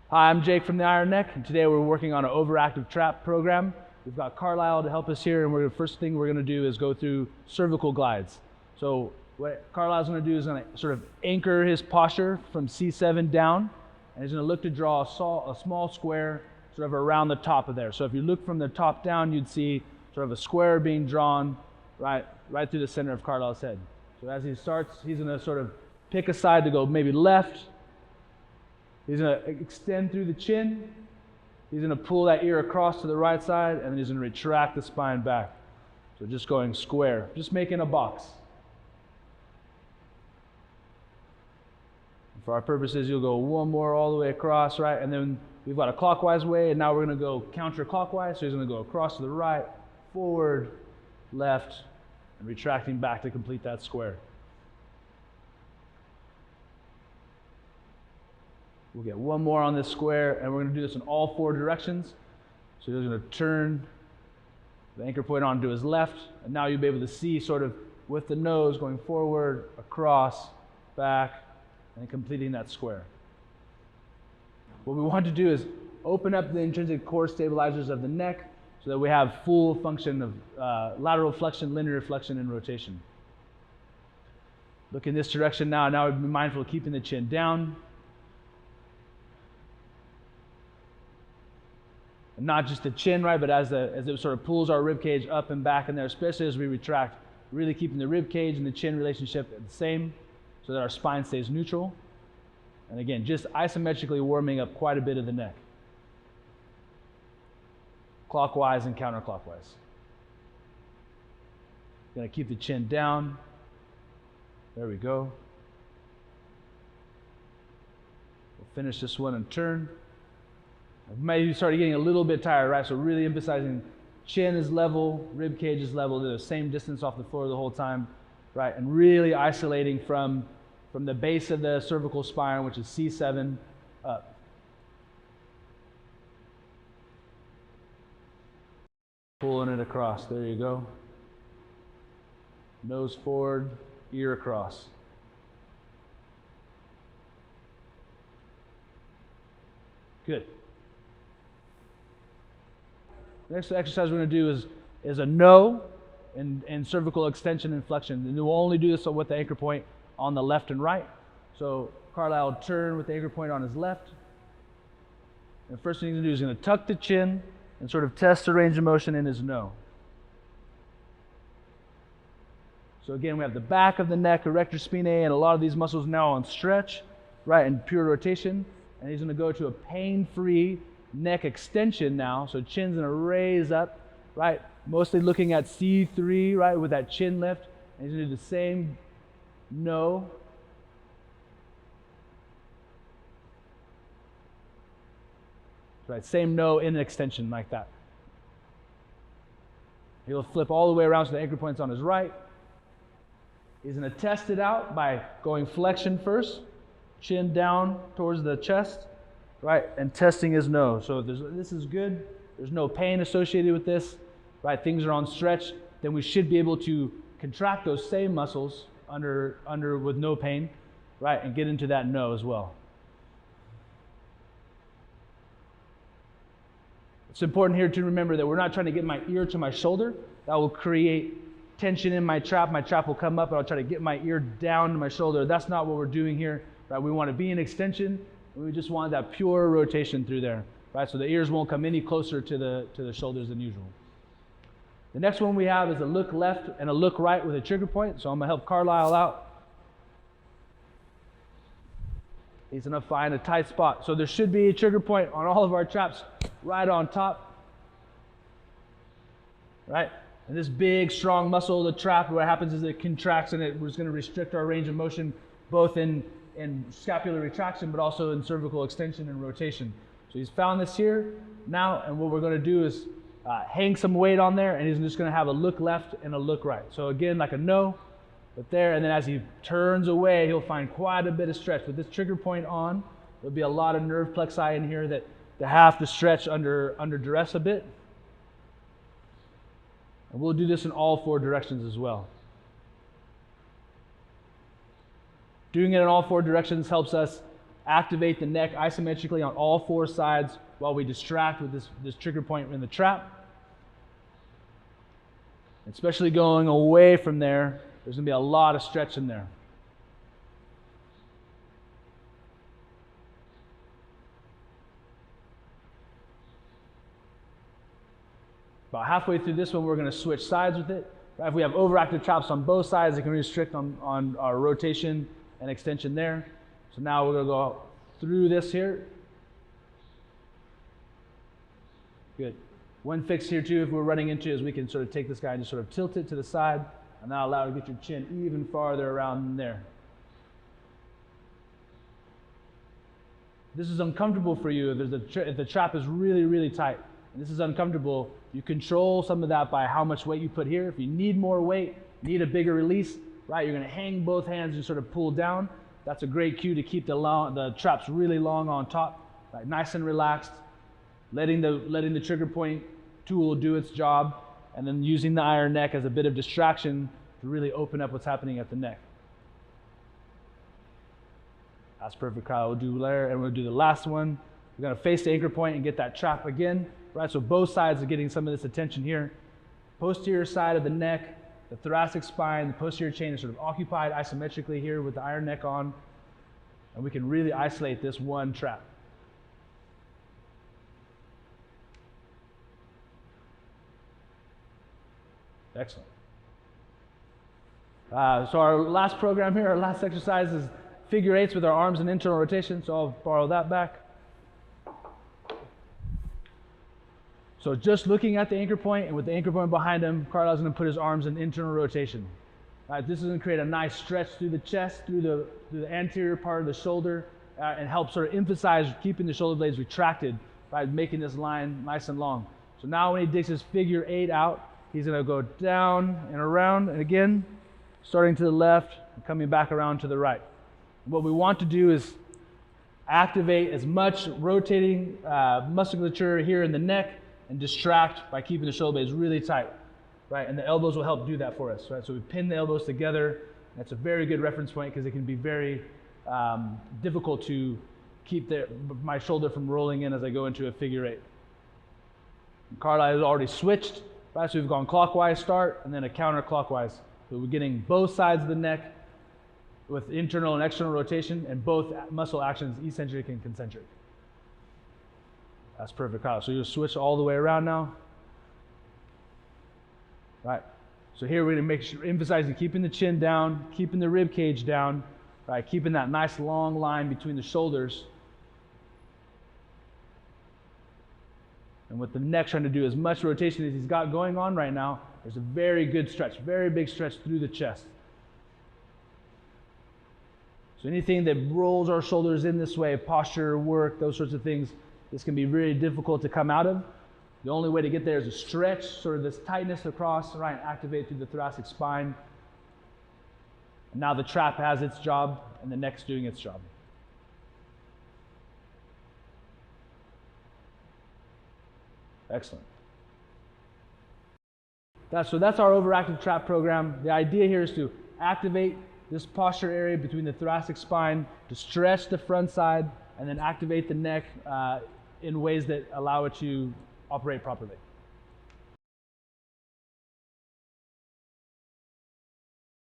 Hi, I'm Jake from the Iron Neck, and today we're working on an overactive trap program. We've got Carlisle to help us here, and the first thing we're going to do is go through cervical glides. So what Carlisle's going to do is going to sort of anchor his posture from C7 down, and he's going to look to draw a small square sort of around the top of there. So if you look from the top down, you'd see sort of a square being drawn right through the center of Carlisle's head. So as he starts, he's going to sort of pick a side to go maybe left. He's going to extend through the chin. He's going to pull that ear across to the right side, and then he's going to retract the spine back. So just going square, just making a box. For our purposes, you'll go one more all the way across, right? And then we've got a clockwise way, and now we're going to go counterclockwise. So he's going to go across to the right, forward, left, and retracting back to complete that square. We'll get one more on this square, and we're going to do this in all four directions. So he's going to turn the anchor point onto his left, and now you'll be able to see sort of with the nose going forward, across, back, and completing that square. What we want to do is open up the intrinsic core stabilizers of the neck so that we have full function of lateral flexion, linear flexion, and rotation. Look in this direction now. Now be mindful of keeping the chin down. And not just the chin, right, but as it sort of pulls our rib cage up and back in there, especially as we retract, really keeping the rib cage and the chin relationship the same so that our spine stays neutral. And again, just isometrically warming up quite a bit of the neck. Clockwise and counterclockwise. Gonna keep the chin down. There we go. We'll finish this one and turn. Maybe you started getting a little bit tired, right? So really emphasizing chin is level, rib cage is level. They're the same distance off the floor the whole time, right? And really isolating from the base of the cervical spine, which is C7, up. Pulling it across. There you go. Nose forward, ear across. Good. Next exercise we're going to do is a no and cervical extension and flexion. And we'll only do this with the anchor point on the left and right. So Carlisle will turn with the anchor point on his left. And the first thing he's going to do is going to tuck the chin and sort of test the range of motion in his no. So again, we have the back of the neck, erector spinae, and a lot of these muscles now on stretch, right, and pure rotation. And he's going to go to a pain-free neck extension now. So chin's going to raise up, right, mostly looking at C3, right, with that chin lift. And he's going to do the same no. Right, same no in an extension like that. He'll flip all the way around so the anchor point's on his right. He's going to test it out by going flexion first, chin down towards the chest, right, and testing his no. So if this is good, there's no pain associated with this, right, things are on stretch, then we should be able to contract those same muscles under with no pain, right, and get into that no as well. It's important here to remember that we're not trying to get my ear to my shoulder. That will create tension in my trap. My trap will come up and I'll try to get my ear down to my shoulder. That's not what we're doing here, right? We want to be in extension, and we just want that pure rotation through there, right? So the ears won't come any closer to the shoulders than usual. The next one we have is a look left and a look right with a trigger point. So I'm going to help Carlisle out. He's going to find a tight spot. So there should be a trigger point on all of our traps right on top, right? And this big, strong muscle of the trap, what happens is it contracts and it was going to restrict our range of motion both in scapular retraction but also in cervical extension and rotation. So he's found this here now, and what we're going to do is hang some weight on there, and he's just going to have a look left and a look right. So again, like a no, but there, and then as he turns away, he'll find quite a bit of stretch. With this trigger point on, there'll be a lot of nerve plexi in here that have to stretch under duress a bit. And we'll do this in all four directions as well. Doing it in all four directions helps us activate the neck isometrically on all 4 sides while we distract with this trigger point in the trap. Especially going away from there, there's going to be a lot of stretch in there. About halfway through this one, we're going to switch sides with it. If we have overactive traps on both sides, it can restrict on our rotation and extension there. So now we're going to go through this here. Good. One fix here too, if we're running into, is we can sort of take this guy and just sort of tilt it to the side, and now allow it to get your chin even farther around there. This is uncomfortable for you if the trap is really, really tight. And this is uncomfortable. You control some of that by how much weight you put here. If you need more weight, need a bigger release, right? You're going to hang both hands and sort of pull down. That's a great cue to keep the traps really long on top, right? Nice and relaxed, letting the trigger point tool do its job, and then using the iron neck as a bit of distraction to really open up what's happening at the neck. That's perfect, Kyle. We'll do there, and we'll do the last one. We're going to face the anchor point and get that trap again, right? So both sides are getting some of this attention here. Posterior side of the neck, the thoracic spine, the posterior chain is sort of occupied isometrically here with the iron neck on, and we can really isolate this one trap. Excellent. So our last program here, our last exercise is figure 8s with our arms in internal rotation, so I'll borrow that back. So just looking at the anchor point, and with the anchor point behind him, Carlisle's going to put his arms in internal rotation. This is going to create a nice stretch through the chest, through the anterior part of the shoulder, and help sort of emphasize keeping the shoulder blades retracted by making this line nice and long. So now when he digs his figure 8 out, he's going to go down and around, and again, starting to the left and coming back around to the right. And what we want to do is activate as much rotating musculature here in the neck and distract by keeping the shoulder blades really tight, right? And the elbows will help do that for us, right? So we pin the elbows together. That's a very good reference point because it can be very difficult to keep my shoulder from rolling in as I go into a figure 8. Carlisle has already switched, right? So we've gone clockwise start and then a counterclockwise. So we're getting both sides of the neck with internal and external rotation and both muscle actions, eccentric and concentric. That's perfect, Kyle. So you'll switch all the way around now. Right. So here we're going to make sure, emphasizing keeping the chin down, keeping the rib cage down, right? Keeping that nice long line between the shoulders. And with the neck trying to do as much rotation as he's got going on right now, there's a very good stretch, very big stretch through the chest. So anything that rolls our shoulders in this way, posture, work, those sorts of things, this can be really difficult to come out of. The only way to get there is to stretch, sort of this tightness across, right, and activate through the thoracic spine. And now the trap has its job, and the neck's doing its job. Excellent. So that's our overactive trap program. The idea here is to activate this posture area between the thoracic spine, to stretch the front side, and then activate the neck in ways that allow it to operate properly.